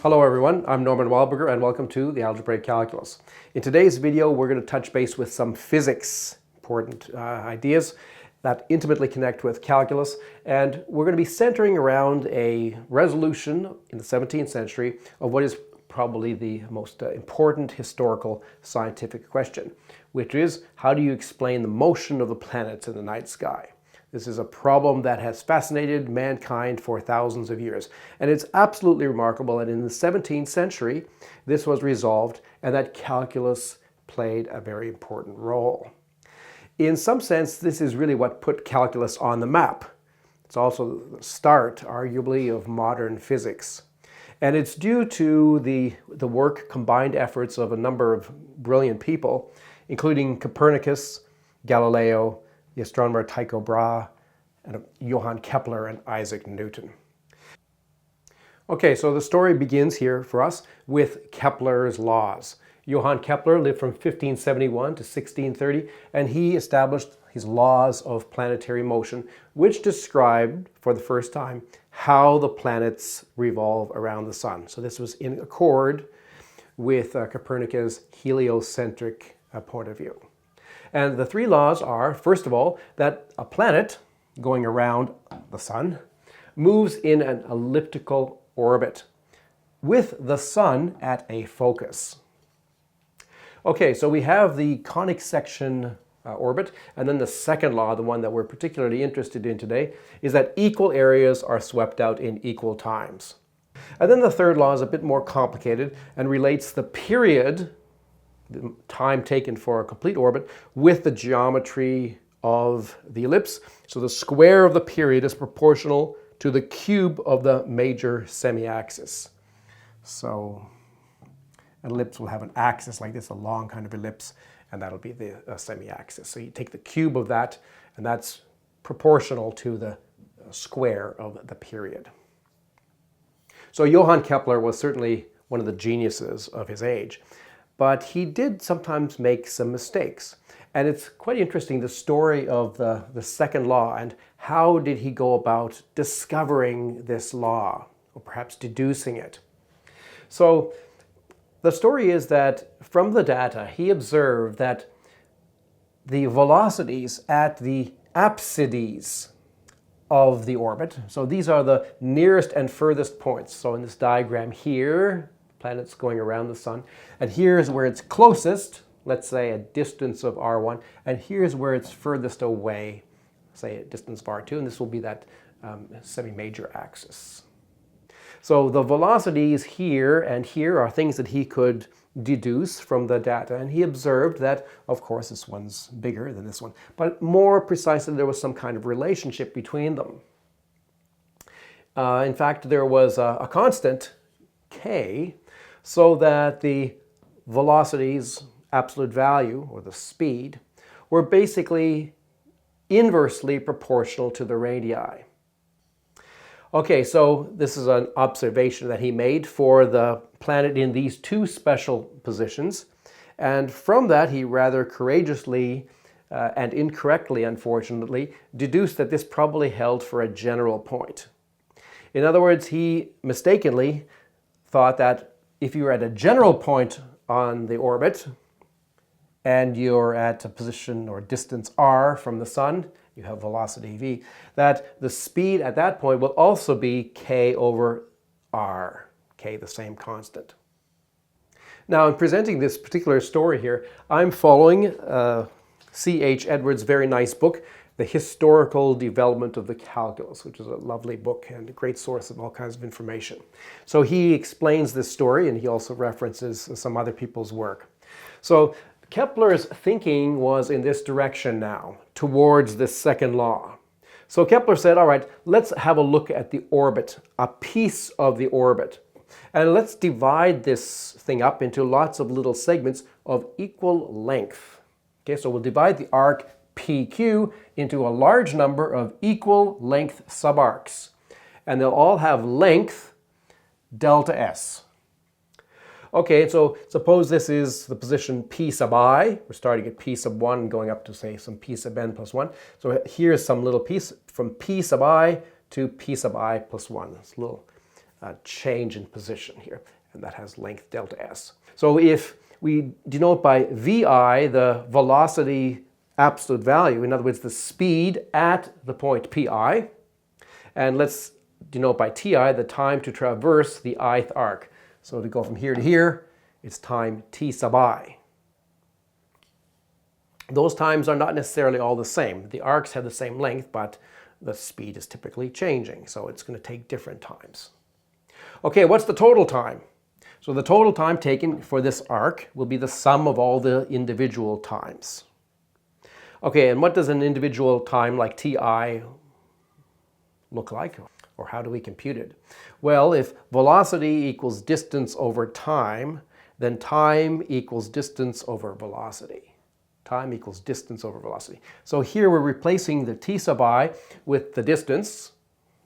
Hello everyone, I'm Norman Wahlberger and welcome to the Algebraic Calculus. In today's video we're going to touch base with some physics, important ideas that intimately connect with calculus, and we're going to be centering around a resolution in the 17th century of what is probably the most important historical scientific question, which is how do you explain the motion of the planets in the night sky? This is a problem that has fascinated mankind for thousands of years. And it's absolutely remarkable that in the 17th century, this was resolved and that calculus played a very important role. In some sense, this is really what put calculus on the map. It's also the start, arguably, of modern physics. And it's due to the work, combined efforts of a number of brilliant people, including Copernicus, Galileo, the astronomer Tycho Brahe, and Johann Kepler and Isaac Newton. Okay, so the story begins here for us with Kepler's laws. Johann Kepler lived from 1571 to 1630, and he established his laws of planetary motion, which described, for the first time, how the planets revolve around the sun. So this was in accord with Copernicus' heliocentric point of view. And the three laws are, first of all, that a planet going around the sun moves in an elliptical orbit with the sun at a focus. Okay, so we have the conic section orbit, and then the second law, the one that we're particularly interested in today, is that equal areas are swept out in equal times. And then the third law is a bit more complicated and relates the period, the time taken for a complete orbit, with the geometry of the ellipse. So the square of the period is proportional to the cube of the major semi-axis. So an ellipse will have an axis like this, a long kind of ellipse, and that'll be the semi-axis. So you take the cube of that, and that's proportional to the square of the period. So Johann Kepler was certainly one of the geniuses of his age. But he did sometimes make some mistakes. And it's quite interesting, the story of the second law and how did he go about discovering this law, or perhaps deducing it. So the story is that from the data, he observed that the velocities at the apsides of the orbit, so these are the nearest and furthest points. So in this diagram here, planets going around the sun, and here's where it's closest, let's say a distance of r1, and here's where it's furthest away, say a distance of r2, and this will be that semi-major axis. So the velocities here and here are things that he could deduce from the data, and he observed that, of course, this one's bigger than this one, but more precisely there was some kind of relationship between them. In fact, there was a constant, k, so that the velocities, absolute value, or the speed, were basically inversely proportional to the radii. Okay, so this is an observation that he made for the planet in these two special positions, and from that he rather courageously and incorrectly, unfortunately, deduced that this probably held for a general point. In other words, he mistakenly thought that if you're at a general point on the orbit and you're at a position or distance r from the sun, you have velocity v, that the speed at that point will also be k over r, k the same constant. Now in presenting this particular story here, I'm following C.H.Edwards' very nice book, The Historical Development of the Calculus, which is a lovely book and a great source of all kinds of information. So he explains this story, and he also references some other people's work. So Kepler's thinking was in this direction now, towards this second law. So Kepler said, all right, let's have a look at the orbit, a piece of the orbit. And let's divide this thing up into lots of little segments of equal length. Okay, so we'll divide the arc PQ into a large number of equal length subarcs. And they'll all have length delta S. Okay, so suppose this is the position P sub I. We're starting at P sub 1 going up to, say, some P sub n plus 1. So here's some little piece from P sub I to P sub I plus 1. This little change in position here, and that has length delta s. So if we denote by vi the velocity absolute value, in other words, the speed at the point pi, and let's denote by ti the time to traverse the ith arc. So to go from here to here, it's time t sub I. Those times are not necessarily all the same. The arcs have the same length, but the speed is typically changing, so it's going to take different times. Okay, what's the total time? So the total time taken for this arc will be the sum of all the individual times. Okay, and what does an individual time like ti look like? Or how do we compute it? Well, if velocity equals distance over time, then time equals distance over velocity. Time equals distance over velocity. So here we're replacing the t sub I with the distance,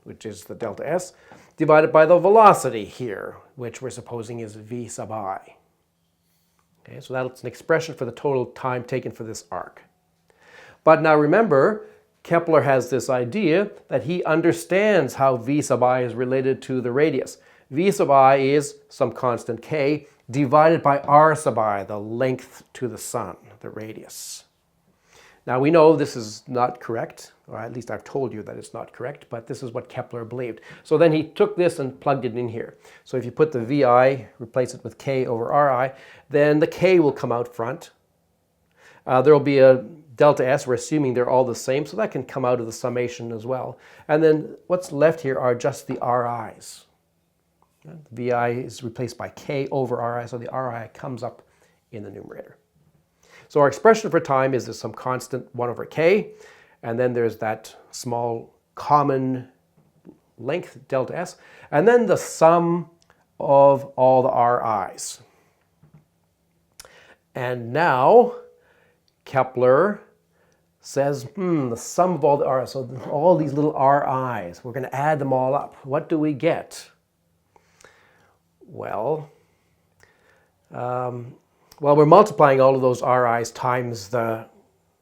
which is the delta s, divided by the velocity here, which we're supposing is v sub I. Okay, so that's an expression for the total time taken for this arc. But now remember, Kepler has this idea that he understands how v sub I is related to the radius. V sub I is some constant k divided by r sub I, the length to the sun, the radius. Now we know this is not correct, or at least I've told you that it's not correct, but this is what Kepler believed. So then he took this and plugged it in here. So if you put the vi, replace it with k over ri, then the k will come out front. There will be a delta s, we're assuming they're all the same, so that can come out of the summation as well. And then what's left here are just the ri's. The vi is replaced by k over ri, so the ri comes up in the numerator. So our expression for time is there's some constant 1 over k, and then there's that small common length delta s, and then the sum of all the ri's. And now Kepler says, the sum of all the ri's, so all these little ri's, we're going to add them all up. What do we get? Well, we're multiplying all of those ri's times the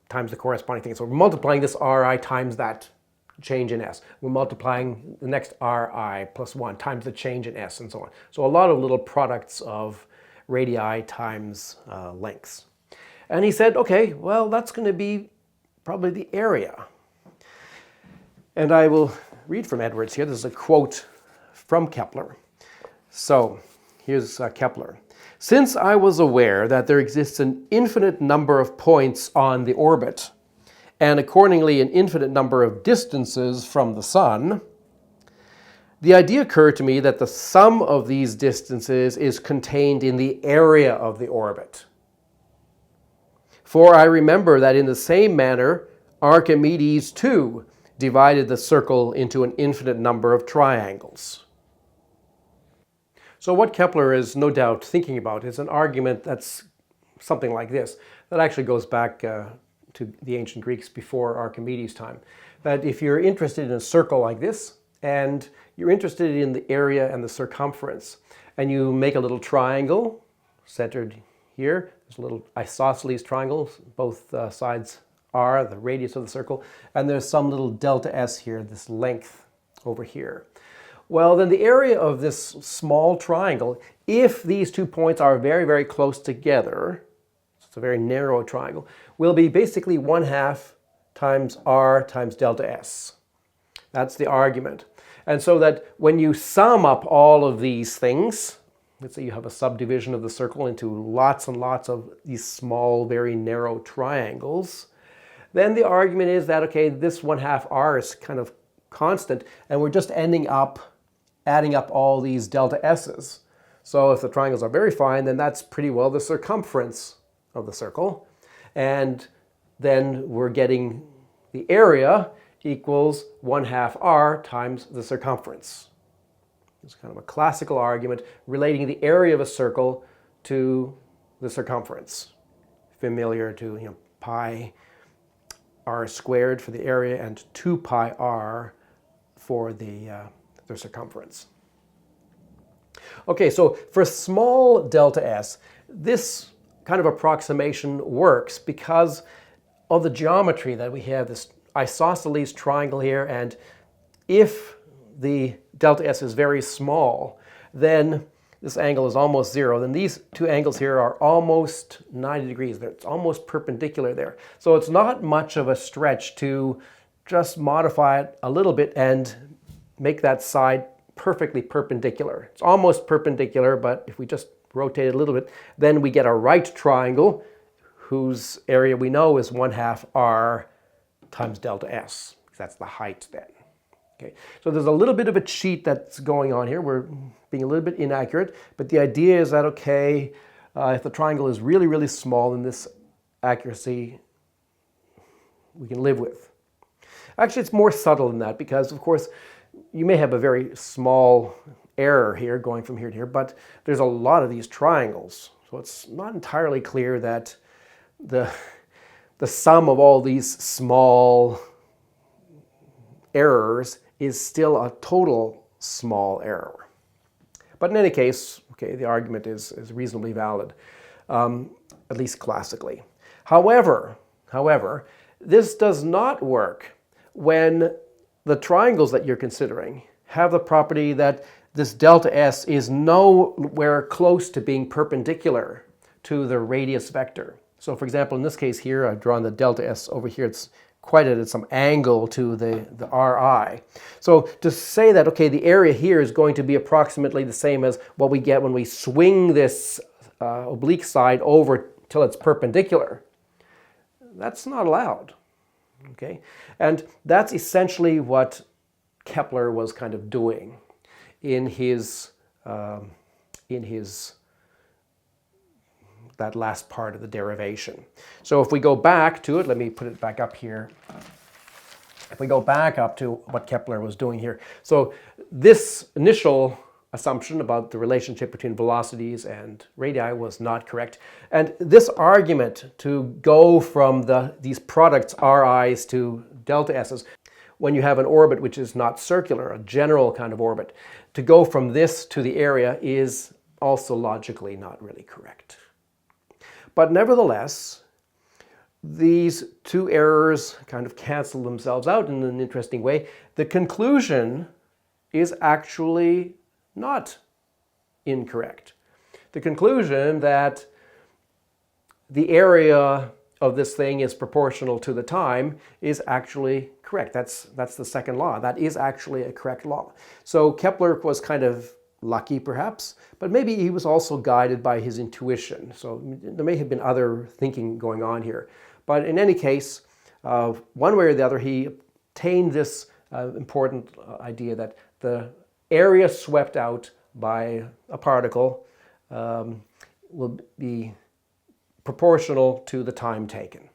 corresponding thing. So we're multiplying this ri times that change in s. We're multiplying the next ri plus 1 times the change in s, and so on. So a lot of little products of radii times lengths. And he said, okay, well, that's going to be probably the area. And I will read from Edwards here. This is a quote from Kepler. So here's Kepler. Since I was aware that there exists an infinite number of points on the orbit, and accordingly an infinite number of distances from the sun, the idea occurred to me that the sum of these distances is contained in the area of the orbit. For I remember that in the same manner, Archimedes too divided the circle into an infinite number of triangles. So what Kepler is no doubt thinking about is an argument that's something like this, that actually goes back to the ancient Greeks before Archimedes' time. That if you're interested in a circle like this, and you're interested in the area and the circumference, and you make a little triangle centered here, there's a little isosceles triangle, both sides are the radius of the circle, and there's some little delta s here, this length over here. Well, then the area of this small triangle, if these 2 points are very, very close together, so it's a very narrow triangle, will be basically 1/2 times r times delta s. That's the argument. And so that when you sum up all of these things, let's say you have a subdivision of the circle into lots and lots of these small, very narrow triangles, then the argument is that, okay, this 1/2 r is kind of constant, and we're just adding up all these delta s's. So if the triangles are very fine, then that's pretty well the circumference of the circle. And then we're getting the area equals 1/2 r times the circumference. It's kind of a classical argument relating the area of a circle to the circumference, familiar to pi r squared for the area and 2 pi r for the circumference. Okay, so for small delta s, this kind of approximation works because of the geometry that we have, this isosceles triangle here, and if the delta S is very small, then this angle is almost zero. Then these two angles here are almost 90 degrees. It's almost perpendicular there. So it's not much of a stretch to just modify it a little bit and make that side perfectly perpendicular. It's almost perpendicular, but if we just rotate it a little bit, then we get a right triangle whose area we know is 1/2 r times delta S. That's the height then. Okay, so there's a little bit of a cheat that's going on here. We're being a little bit inaccurate, but the idea is that, okay, if the triangle is really, really small, then this accuracy we can live with. Actually, it's more subtle than that because, of course, you may have a very small error here going from here to here, but there's a lot of these triangles. So it's not entirely clear that the sum of all these small errors is still a total small error. But in any case, okay, the argument is reasonably valid, at least classically. However, this does not work when the triangles that you're considering have the property that this delta S is nowhere close to being perpendicular to the radius vector. So for example, in this case here, I've drawn the delta S over here. It's quite at some angle to the Ri. So to say that, okay, the area here is going to be approximately the same as what we get when we swing this oblique side over till it's perpendicular, that's not allowed. Okay, and that's essentially what Kepler was kind of doing in his that last part of the derivation. So if we go back to it, let me put it back up here. If we go back up to what Kepler was doing here. So this initial assumption about the relationship between velocities and radii was not correct. And this argument to go from these products Ri's to delta S's, when you have an orbit which is not circular, a general kind of orbit, to go from this to the area is also logically not really correct. But nevertheless, these two errors kind of cancel themselves out in an interesting way. The conclusion is actually not incorrect. The conclusion that the area of this thing is proportional to the time is actually correct. That's the second law. That is actually a correct law. So Kepler was kind of lucky perhaps, but maybe he was also guided by his intuition. So there may have been other thinking going on here. But in any case, one way or the other, he obtained this important idea that the area swept out by a particle will be proportional to the time taken.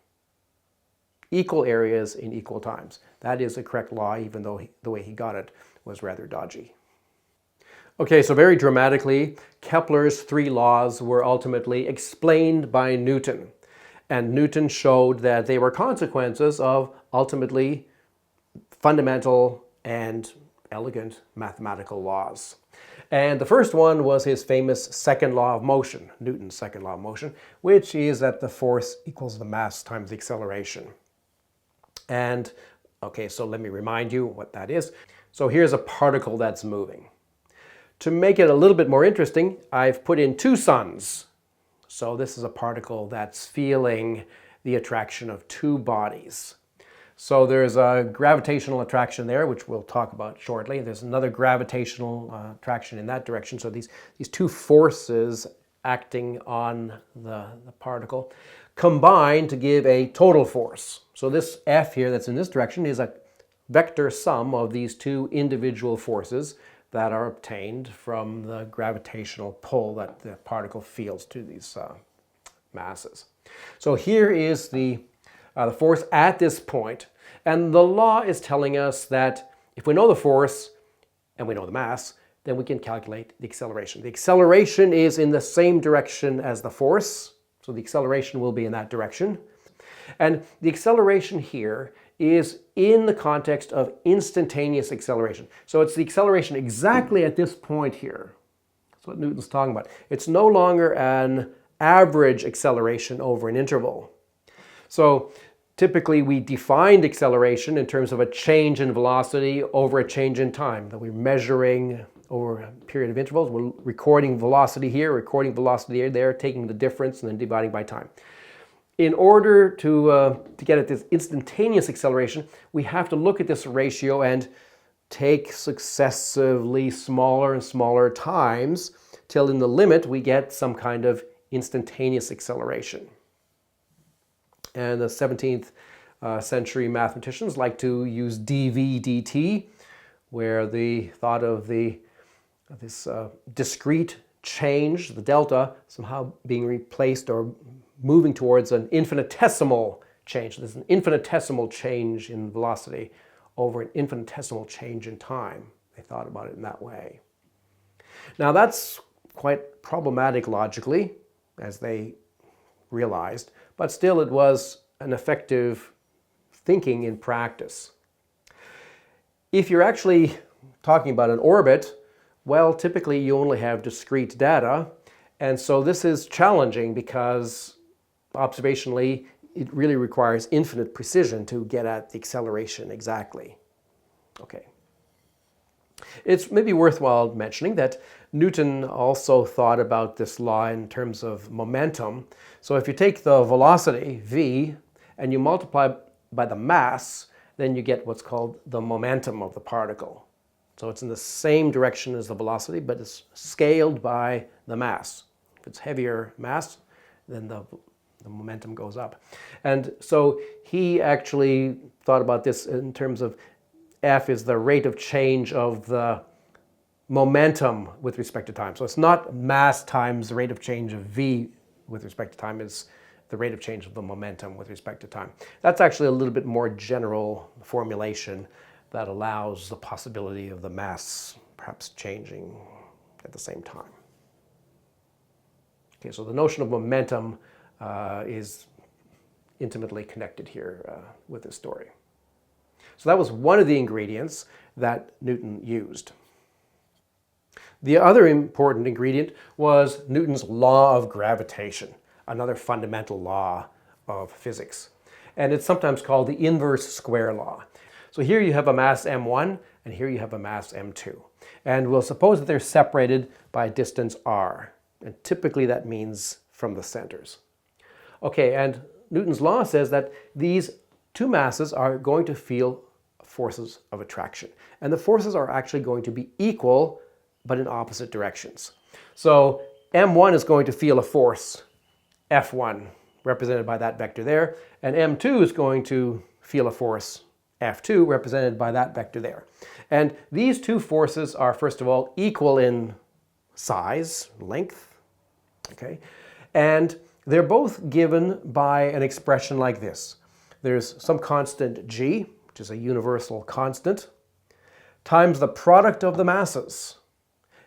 Equal areas in equal times. That is a correct law, even though the way he got it was rather dodgy. Okay, so very dramatically, Kepler's three laws were ultimately explained by Newton. And Newton showed that they were consequences of ultimately fundamental and elegant mathematical laws. And the first one was his famous second law of motion, Newton's second law of motion, which is that the force equals the mass times the acceleration. And, okay, so let me remind you what that is. So here's a particle that's moving. To make it a little bit more interesting, I've put in two suns. So this is a particle that's feeling the attraction of two bodies. So there's a gravitational attraction there, which we'll talk about shortly. There's another gravitational attraction in that direction. So these two forces acting on the particle combine to give a total force. So this F here that's in this direction is a vector sum of these two individual forces that are obtained from the gravitational pull that the particle feels to these masses. So here is the force at this point, and the law is telling us that if we know the force and we know the mass, then we can calculate the acceleration. The acceleration is in the same direction as the force, so the acceleration will be in that direction. And the acceleration here is in the context of instantaneous acceleration. So it's the acceleration exactly at this point here. That's what Newton's talking about. It's no longer an average acceleration over an interval. So Typically, we defined acceleration in terms of a change in velocity over a change in time that we're measuring over a period of intervals. We're recording velocity here, recording velocity there, taking the difference and then dividing by time. In order to get at this instantaneous acceleration, we have to look at this ratio and take successively smaller and smaller times till in the limit we get some kind of instantaneous acceleration. And the 17th century mathematicians like to use dv dt, where the thought of this discrete change, the delta, somehow being replaced or moving towards an infinitesimal change. There's an infinitesimal change in velocity over an infinitesimal change in time. They thought about it in that way. Now that's quite problematic logically, as they realized, but still it was an effective thinking in practice. If you're actually talking about an orbit, well, typically you only have discrete data, and so this is challenging because observationally it really requires infinite precision to get at the acceleration exactly. Okay. It's maybe worthwhile mentioning that Newton also thought about this law in terms of momentum. So if you take the velocity, v, and you multiply by the mass, then you get what's called the momentum of the particle. So it's in the same direction as the velocity, but it's scaled by the mass. If it's heavier mass, then the momentum goes up. And so he actually thought about this in terms of F is the rate of change of the momentum with respect to time. So it's not mass times the rate of change of v with respect to time, it's the rate of change of the momentum with respect to time. That's actually a little bit more general formulation that allows the possibility of the mass perhaps changing at the same time. Okay, so the notion of momentum is intimately connected here with this story. So that was one of the ingredients that Newton used. The other important ingredient was Newton's law of gravitation, another fundamental law of physics. And it's sometimes called the inverse square law. So here you have a mass m1 and here you have a mass m2. And we'll suppose that they're separated by a distance r. And typically that means from the centers. Okay, and Newton's law says that these two masses are going to feel forces of attraction. And the forces are actually going to be equal, but in opposite directions. So m1 is going to feel a force, F1, represented by that vector there, and m2 is going to feel a force, F2, represented by that vector there. And these two forces are, first of all, equal in size, length, okay? And they're both given by an expression like this. There's some constant g, which is a universal constant, times the product of the masses,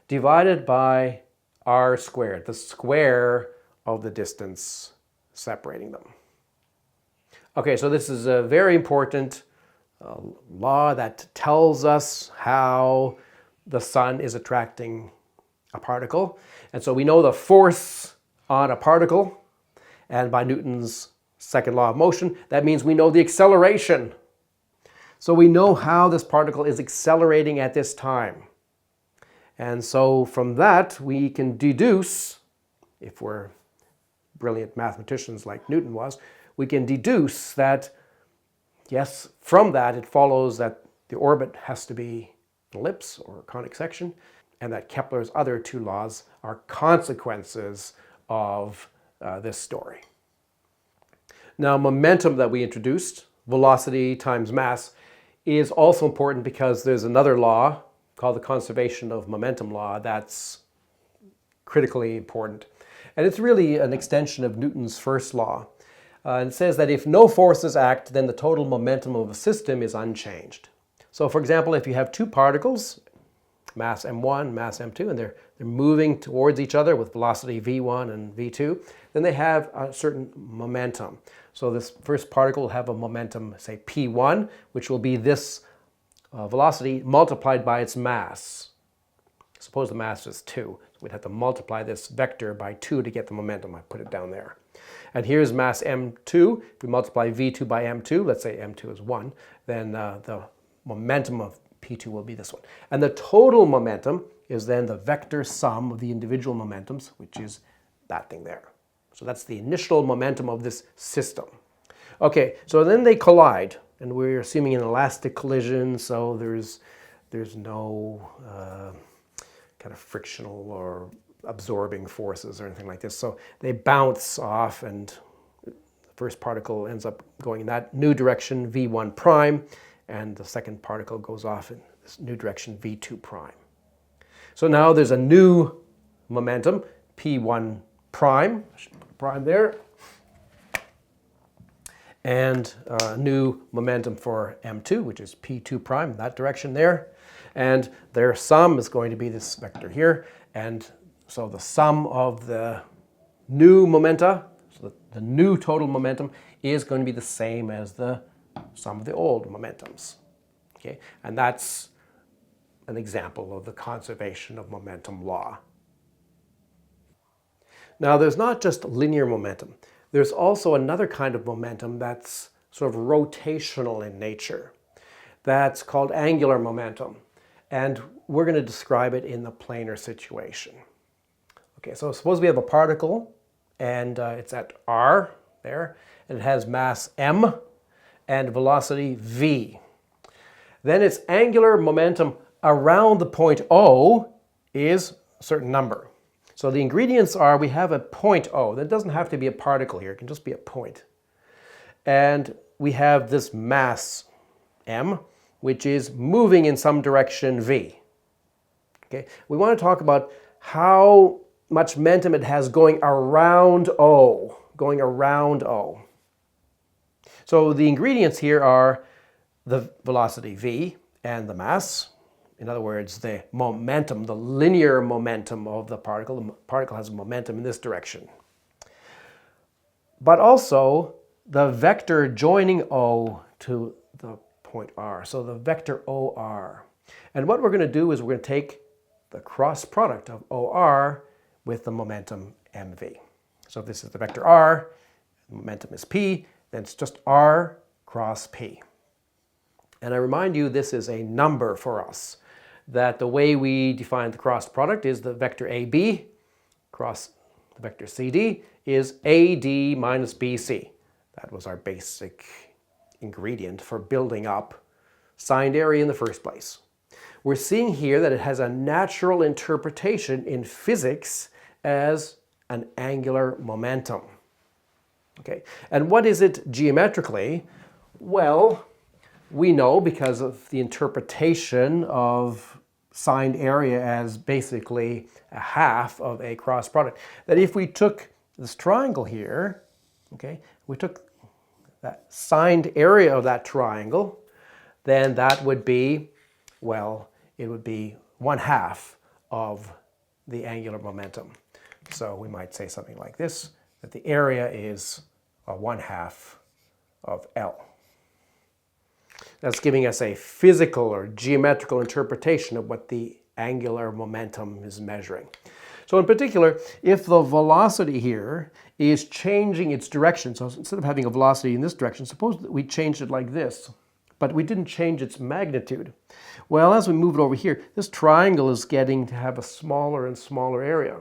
divided by r squared, the square of the distance separating them. Okay, so this is a very important law that tells us how the sun is attracting a particle. And so we know the force on a particle, and by Newton's second law of motion, that means we know the acceleration. So we know how this particle is accelerating at this time. And so from that, we can deduce, if we're brilliant mathematicians like Newton was, we can deduce that, yes, from that it follows that the orbit has to be an ellipse or a conic section, and that Kepler's other two laws are consequences of this story. Now, momentum that we introduced, velocity times mass, is also important because there's another law called the conservation of momentum law that's critically important. And it's really an extension of Newton's first law. And it says that if no forces act, then the total momentum of a system is unchanged. So for example, if you have two particles, mass m1, mass m2, and they're moving towards each other with velocity v1 and v2, then they have a certain momentum. So this first particle will have a momentum, say p1, which will be this velocity multiplied by its mass. Suppose the mass is 2. So we'd have to multiply this vector by 2 to get the momentum. I put it down there. And here's mass m2. If we multiply v2 by m2, let's say m2 is 1, then the momentum of p2 will be this one. And the total momentum is then the vector sum of the individual momentums, which is that thing there. So that's the initial momentum of this system. Okay, so then they collide, and we're assuming an elastic collision, so there's no kind of frictional or absorbing forces or anything like this. So they bounce off, and the first particle ends up going in that new direction, v1 prime, and the second particle goes off in this new direction, v2 prime. So now there's a new momentum, p1 prime, I should put a prime there, and a new momentum for m2, which is p2 prime, that direction there. And their sum is going to be this vector here. And so the sum of the new momenta, so the new total momentum, is going to be the same as the sum of the old momentums. Okay? And that's an example of the conservation of momentum law. Now, there's not just linear momentum. There's also another kind of momentum that's sort of rotational in nature. That's called angular momentum. And we're going to describe it in the planar situation. Okay, so suppose we have a particle, and it's at r there, and it has mass m and velocity v. Then its angular momentum around the point O is a certain number. So the ingredients are, we have a point O. That doesn't have to be a particle here. It can just be a point. And we have this mass m, which is moving in some direction v. Okay? We want to talk about how much momentum it has going around O. Going around O. So the ingredients here are the velocity v and the mass. In other words, the momentum, the linear momentum of the particle. The particle has a momentum in this direction. But also the vector joining O to the point R. So the vector OR. And what we're going to do is we're going to take the cross product of OR with the momentum MV. So if this is the vector R, the momentum is P, then it's just R cross P. And I remind you, this is a number for us. That the way we define the cross product is the vector AB cross the vector CD is AD minus BC. That was our basic ingredient for building up signed area in the first place. We're seeing here that it has a natural interpretation in physics as an angular momentum. Okay, and what is it geometrically? Well, we know because of the interpretation of signed area as basically a half of a cross product, that if we took this triangle here, okay, we took that signed area of that triangle, then that would be, well, it would be 1/2 of the angular momentum. So we might say something like this, that the area is 1/2 of L. That's giving us a physical or geometrical interpretation of what the angular momentum is measuring. So in particular, if the velocity here is changing its direction, so instead of having a velocity in this direction, suppose that we changed it like this, but we didn't change its magnitude. Well, as we move it over here, this triangle is getting to have a smaller and smaller area.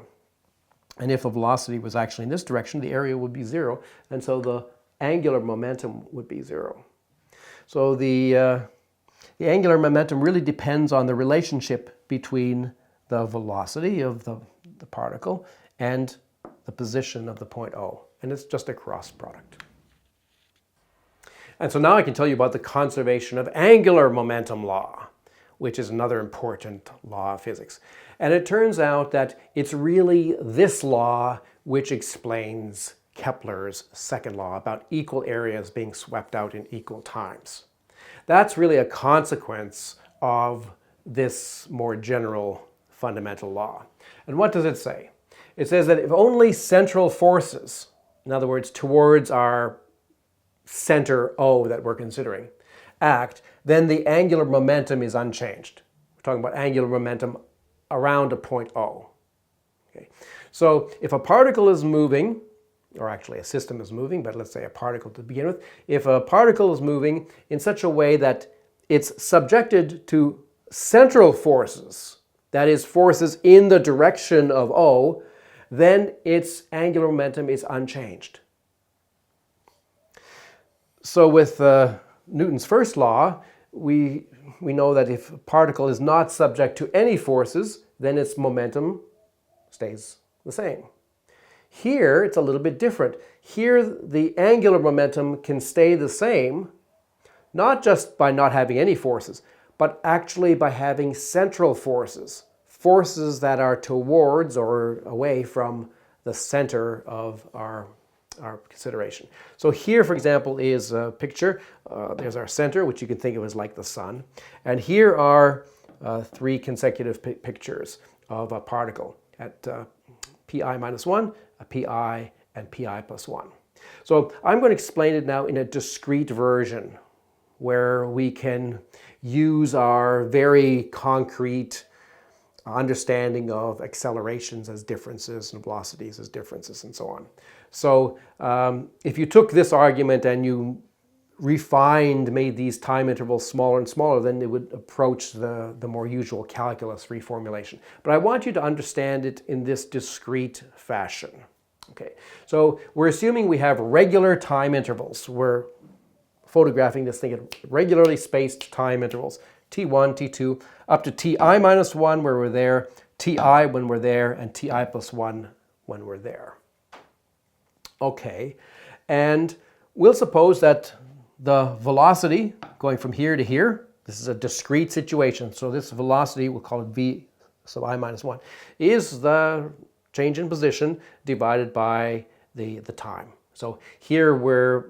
And if the velocity was actually in this direction, the area would be 0, and so the angular momentum would be 0. So the angular momentum really depends on the relationship between the velocity of the particle and the position of the point O. And it's just a cross product. And so now I can tell you about the conservation of angular momentum law, which is another important law of physics. And it turns out that it's really this law which explains Kepler's second law about equal areas being swept out in equal times. That's really a consequence of this more general fundamental law. And what does it say? It says that if only central forces, in other words, towards our center O that we're considering, act, then the angular momentum is unchanged. We're talking about angular momentum around a point O. Okay. So if a particle is moving or actually a system is moving, but let's say a particle to begin with. If a particle is moving in such a way that it's subjected to central forces, that is, forces in the direction of O, then its angular momentum is unchanged. So with Newton's first law, we know that if a particle is not subject to any forces, then its momentum stays the same. Here, it's a little bit different. Here, the angular momentum can stay the same, not just by not having any forces, but actually by having central forces, forces that are towards or away from the center of our consideration. So here, for example, is a picture. There's our center, which you can think of as like the sun. And here are three consecutive pictures of a particle at pi minus 1, a pi, and pi plus 1. So I'm going to explain it now in a discrete version where we can use our very concrete understanding of accelerations as differences and velocities as differences and so on. So if you took this argument and you made these time intervals smaller and smaller, then it would approach the more usual calculus reformulation. But I want you to understand it in this discrete fashion. Okay, so we're assuming we have regular time intervals. We're photographing this thing at regularly spaced time intervals, t1, t2, up to ti minus 1 where we're there, ti when we're there, and ti plus 1 when we're there. Okay, and we'll suppose that the velocity going from here to here, this is a discrete situation, so this velocity, we'll call it v sub I minus 1, is the change in position divided by the time. So here we're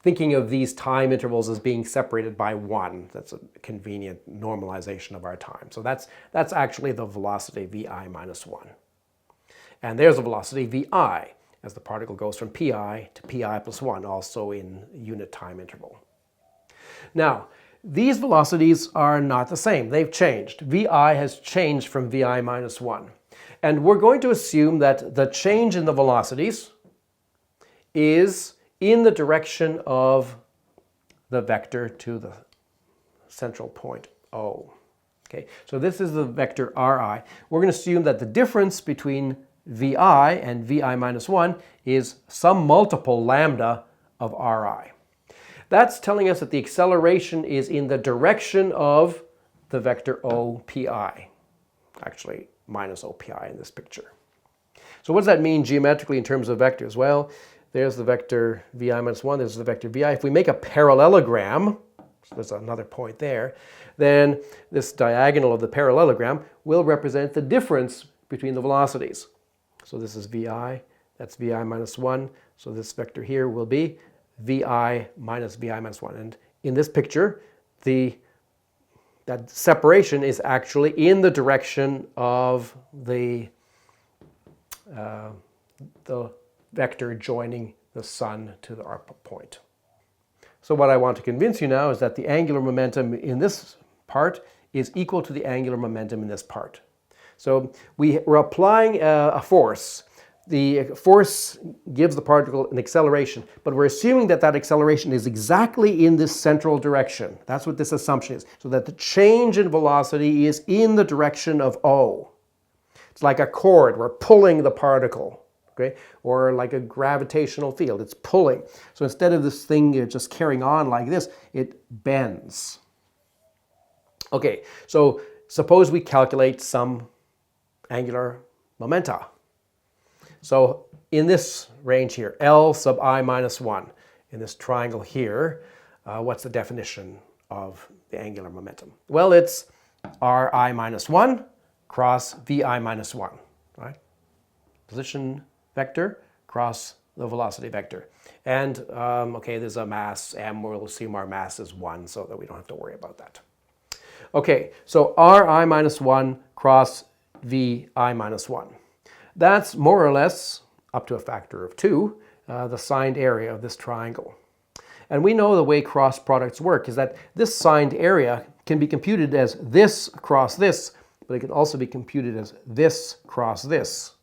thinking of these time intervals as being separated by 1. That's a convenient normalization of our time. So that's actually the velocity vi minus 1. And there's the velocity vi as the particle goes from pi to pi plus 1, also in unit time interval. Now, these velocities are not the same. They've changed. Vi has changed from vi minus 1. And we're going to assume that the change in the velocities is in the direction of the vector to the central point O. Okay, so this is the vector Ri. We're going to assume that the difference between Vi and Vi minus 1 is some multiple lambda of Ri. That's telling us that the acceleration is in the direction of the vector OPI. Actually, minus OPI in this picture. So what does that mean geometrically in terms of vectors? Well, there's the vector Vi minus 1, there's the vector Vi. If we make a parallelogram, so there's another point there, then this diagonal of the parallelogram will represent the difference between the velocities. So this is Vi, that's Vi minus 1, so this vector here will be Vi minus Vi minus 1. And in this picture, that separation is actually in the direction of the vector joining the sun to our point. So what I want to convince you now is that the angular momentum in this part is equal to the angular momentum in this part. So we're applying a force. The force gives the particle an acceleration, but we're assuming that that acceleration is exactly in this central direction. That's what this assumption is. So that the change in velocity is in the direction of O. It's like a cord. We're pulling the particle, okay? Or like a gravitational field. It's pulling. So instead of this thing just carrying on like this, it bends. Okay, so suppose we calculate some angular momenta. So in this range here, L sub I minus 1, in this triangle here, what's the definition of the angular momentum? Well, it's Ri minus 1 cross Vi minus 1, right? Position vector cross the velocity vector. And, okay, there's a mass m, we'll assume our mass is 1 so that we don't have to worry about that. Okay, so Ri minus 1 cross Vi minus 1. That's more or less, up to a factor of 2, the signed area of this triangle. And we know the way cross products work is that this signed area can be computed as this cross this, but it can also be computed as this cross this,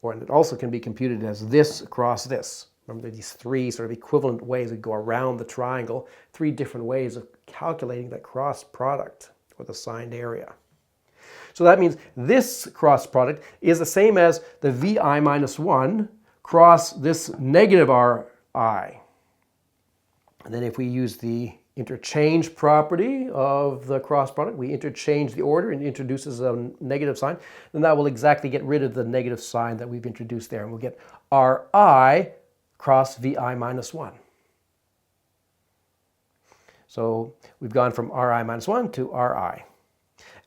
or it also can be computed as this across this. Remember these three sort of equivalent ways that go around the triangle, three different ways of calculating that cross product, or the signed area. So that means this cross product is the same as the VI minus 1 cross this negative RI. And then if we use the interchange property of the cross product, we interchange the order and it introduces a negative sign, then that will exactly get rid of the negative sign that we've introduced there. And we'll get RI cross VI minus 1. So we've gone from RI minus 1 to RI.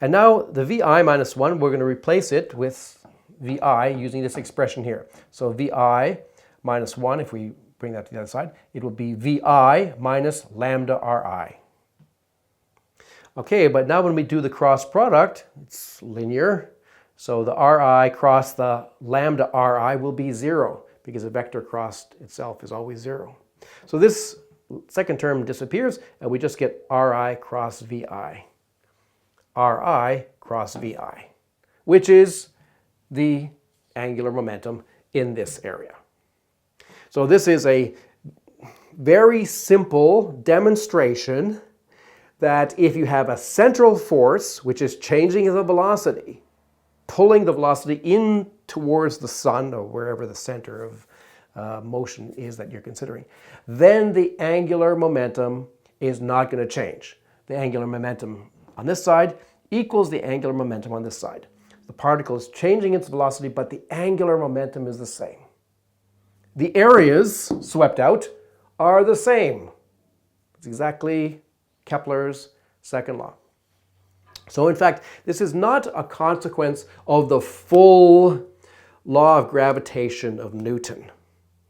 And now the VI minus 1, we're going to replace it with VI using this expression here. So VI minus 1, if we bring that to the other side, it will be VI minus lambda RI. Okay, but now when we do the cross product, it's linear. So the RI cross the lambda RI will be 0 because a vector crossed itself is always 0. So this second term disappears and we just get RI cross VI. RI cross VI, which is the angular momentum in this area. So this is a very simple demonstration that if you have a central force which is changing the velocity, pulling the velocity in towards the sun or wherever the center of motion is that you're considering, then the angular momentum is not going to change. The angular momentum on this side equals the angular momentum on this side. The particle is changing its velocity, but the angular momentum is the same. The areas swept out are the same. It's exactly Kepler's second law. So in fact, this is not a consequence of the full law of gravitation of Newton.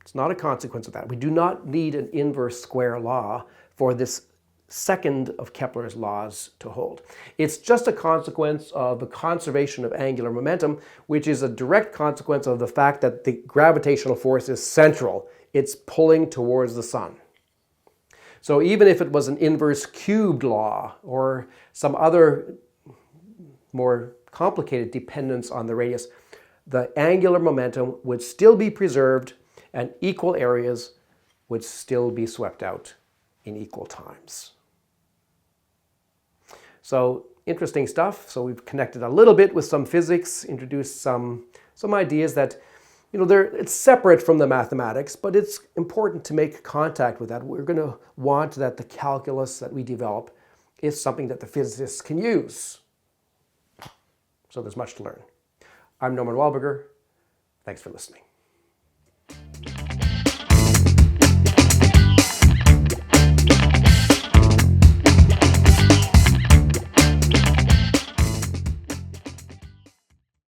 It's not a consequence of that. We do not need an inverse square law for this second of Kepler's laws to hold. It's just a consequence of the conservation of angular momentum, which is a direct consequence of the fact that the gravitational force is central. It's pulling towards the sun. So even if it was an inverse cubed law or some other more complicated dependence on the radius, the angular momentum would still be preserved and equal areas would still be swept out in equal times. So interesting stuff. So we've connected a little bit with some physics, introduced some ideas that, it's separate from the mathematics, but it's important to make contact with that. We're going to want that the calculus that we develop is something that the physicists can use. So there's much to learn. I'm Norman Wahlberger. Thanks for listening.